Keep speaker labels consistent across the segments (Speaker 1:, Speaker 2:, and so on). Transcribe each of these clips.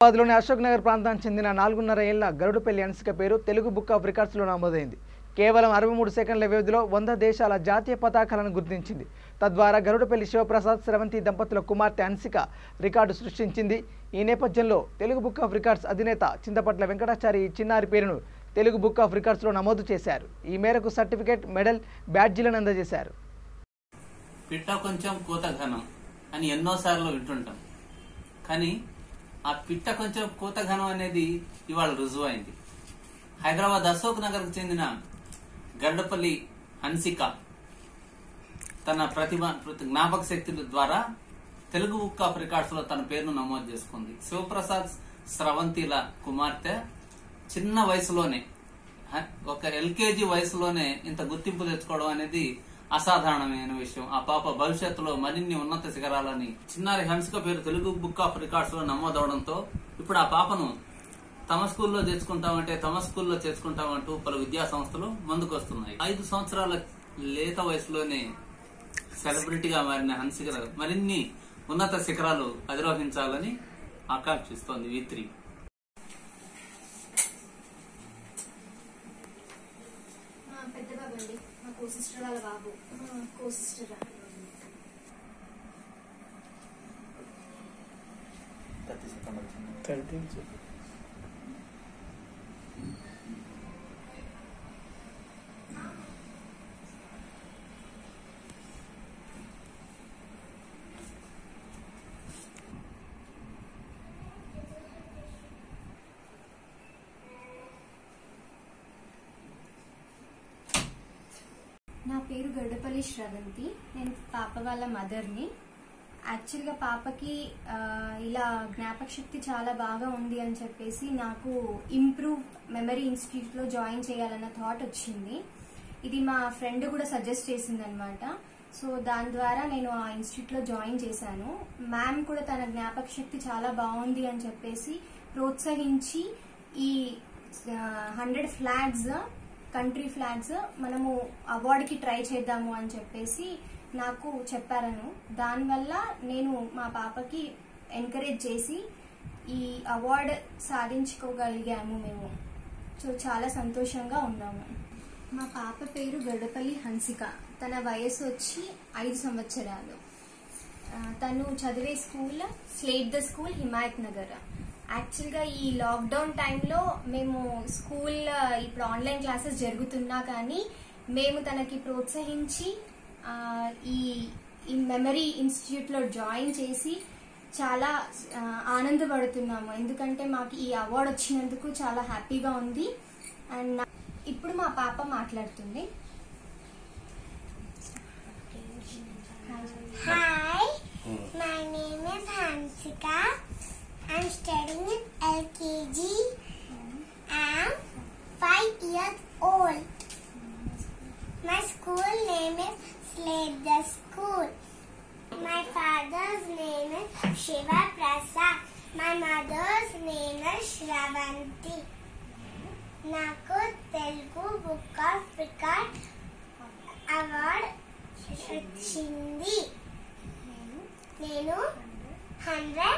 Speaker 1: హైదరాబాద్లోని అశోక్ నగర్ ప్రాంతానికి చెందిన 4.5 ఏళ్ల గరుడుపల్లి హన్సిక పేరు తెలుగు బుక్ ఆఫ్ రికార్డ్స్లో నమోదైంది. కేవలం 63 సెకండ్ల వ్యవధిలో 100 దేశాల జాతీయ పతాకాలను గుర్తించింది. తద్వారా గరుడుపల్లి శివప్రసాద్ స్రవంతి దంపతుల కుమార్తె హన్సిక రికార్డు సృష్టించింది. ఈ నేపథ్యంలో తెలుగు బుక్ ఆఫ్ రికార్డ్స్ అధినేత చింతపట్ల వెంకటాచారి చిన్నారి పేరును తెలుగు బుక్ ఆఫ్ రికార్డ్స్లో నమోదు చేశారు. ఈ మేరకు సర్టిఫికేట్, మెడల్, బ్యాడ్జీలను అందజేశారు.
Speaker 2: పిట్ట కొంచెం కూత ఘనం అని ఎన్నోసార్లు వింటుంటాం, కానీ ఆ పిట్ట కొంచెం కూత ఘనం అనేది ఇవాళ రుజువు అయింది. హైదరాబాద్ అశోక్ నగర్ కు చెందిన గరుడపల్లి హన్సిక తన జ్ఞాపక శక్తి ద్వారా తెలుగు బుక్ ఆఫ్ రికార్డ్స్ లో తన పేరును నమోదు చేసుకుంది. శివప్రసాద్ స్రవంతిల కుమార్తె చిన్న వయసులోనే, ఒక ఎల్కేజీ వయసులోనే ఇంత గుర్తింపు తెచ్చుకోవడం అనేది అసాధారణమైన విషయం. ఆ పాప భవిష్యత్తులో మరిన్ని ఉన్నత శిఖరాలని చిన్నారి హన్సిక పేరు తెలుగు బుక్ ఆఫ్ రికార్డ్స్ లో నమోదవడంతో ఇప్పుడు ఆ పాపను తమ స్కూల్లో చేర్చుకుంటామంటూ పలు విద్యా సంస్థలు ముందుకు వస్తున్నాయి. 5 సంవత్సరాల లేత వయసులోనే సెలబ్రిటీగా మారిన హన్సిక మరిన్ని ఉన్నత శిఖరాలు అధిరోహించాలని ఆకాంక్షిస్తోంది V3.
Speaker 3: సిస్టర్ వాళ్ళ బాబు కో-సిస్టర్. నా పేరు గరుడపల్లి శ్రవంతి. నేను పాప వాళ్ళ మదర్ని. యాక్చువల్గా పాపకి ఇలా జ్ఞాపక శక్తి చాలా బాగా ఉంది అని చెప్పేసి నాకు ఇంప్రూవ్ మెమరీ ఇన్స్టిట్యూట్లో జాయిన్ చేయాలన్న థాట్ వచ్చింది. ఇది మా ఫ్రెండ్ కూడా సజెస్ట్ చేసింది అనమాట. సో దాని ద్వారా నేను ఆ ఇన్స్టిట్యూట్లో జాయిన్ చేశాను. మ్యామ్ కూడా తన జ్ఞాపక శక్తి చాలా బాగుంది అని చెప్పేసి ప్రోత్సహించి ఈ 100 ఫ్లాగ్స్, కంట్రీ ఫ్లాగ్స్ మనము అవార్డుకి ట్రై చేద్దాము అని చెప్పేసి నాకు చెప్పారను. దానివల్ల నేను మా పాపకి ఎంకరేజ్ చేసి ఈ అవార్డు సాధించుకోగలిగాము మేము. సో చాలా సంతోషంగా ఉన్నాము. మా పాప పేరు గరుడపల్లి హన్సిక. తన వయసు వచ్చి 5 సంవత్సరాలు. తను చదివే school slate the school, Himayat Nagar. యాక్చువల్గా ఈ లాక్డౌన్ టైంలో మేము స్కూల్ ఇప్పుడు ఆన్లైన్ క్లాసెస్ జరుగుతున్నా కానీ మేము తనకి ప్రోత్సహించి ఈ మెమరీ ఇన్స్టిట్యూట్లో జాయిన్ చేసి చాలా ఆనందపడుతున్నాము. ఎందుకంటే మాకు ఈ అవార్డు వచ్చినందుకు చాలా హ్యాపీగా ఉంది. అండ్ ఇప్పుడు మా పాప మాట్లాడుతుంది.
Speaker 4: Hi, my name is Hansika. I'm studying in LKG. I'm 5 years old. My school name is Slade the School. My father's name is Shiva Prasad. My mother's name is Shravanti. Naku Telugu Book of Record Award వచ్చింది. నేను 100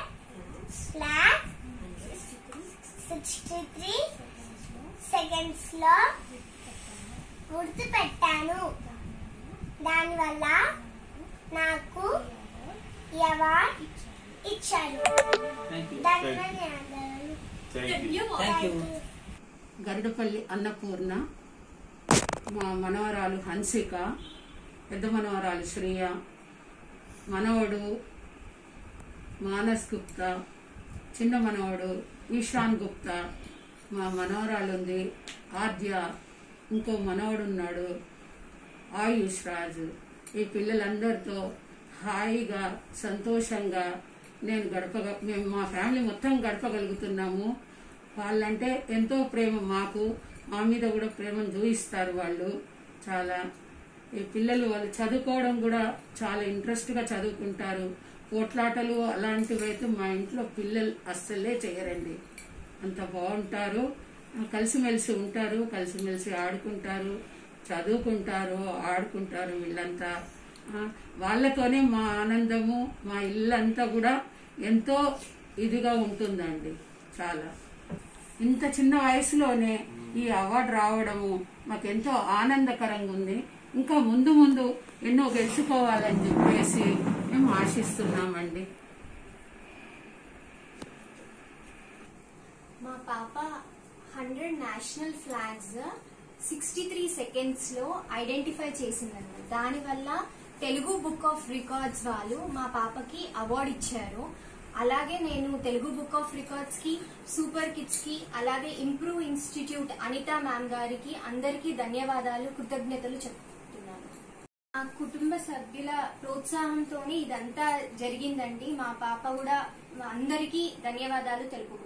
Speaker 4: flag 63 seconds లో గుర్తు పెట్టాను. దానివల్ల నాకు award ఇచ్చారు.
Speaker 5: గరుడపల్లి అన్నపూర్ణ, మా మనవరాలు హన్సిక, పెద్ద మనవరాలు శ్రేయ, మనవడు మానస్ గుప్తా, చిన్న మనవడు ఈశాన్ గుప్తా, మా మనవరాలు ఉంది ఆద్య, ఇంకో మనవడు ఉన్నాడు ఆయుష్ రాజు. ఈ పిల్లలందరితో హాయిగా సంతోషంగా మేము మా ఫ్యామిలీ మొత్తం గడపగలుగుతున్నాము. వాళ్ళంటే ఎంతో ప్రేమ మాకు, మా మీద కూడా ప్రేమను చూపిస్తారు వాళ్ళు చాలా. ఈ పిల్లలు వాళ్ళు చదువుకోవడం కూడా చాలా ఇంట్రెస్ట్గా చదువుకుంటారు. పోట్లాటలు అలాంటివి అయితే మా ఇంట్లో పిల్లలు అస్సలే చేయరండి. అంత బాగుంటారు, కలిసిమెలిసి ఉంటారు, కలిసిమెలిసి ఆడుకుంటారు, చదువుకుంటారు, ఆడుకుంటారు. వీళ్ళంతా వాళ్ళతోనే మా ఆనందము, మా ఇల్లంతా కూడా ఎంతో ఇదిగా ఉంటుందండి. చాలా ఇంత చిన్న వయసులోనే ఈ అవార్డు రావడము మాకెంతో ఆనందకరంగా ఉంది. ఇంకా ముందు ముందు ఎన్నో గెలుచుకోవాలని చెప్పేసి మేము ఆశిస్తున్నామండి.
Speaker 3: మా పాప 100 నేషనల్ ఫ్లాగ్స్ 63 సెకండ్స్ లో ఐడెంటిఫై చేసిందన్నమాట. దానివల్ల తెలుగు బుక్ ఆఫ్ రికార్డ్స్ వాళ్ళు మా పాపకి అవార్డు ఇచ్చారు. అలాగే నేను తెలుగు బుక్ ఆఫ్ రికార్డ్స్ కి, సూపర్ కిడ్స్ కి, అలాగే ఇంప్రూవ్ ఇన్స్టిట్యూట్ అనితా మ్యామ్ గారికి అందరికీ ధన్యవాదాలు, కృతజ్ఞతలు చెప్తున్నాను. మా కుటుంబ సభ్యుల ప్రోత్సాహంతోనే ఇదంతా జరిగిందండి. మా పాప కూడా అందరికీ ధన్యవాదాలు తెలుపుకుంటున్నాను.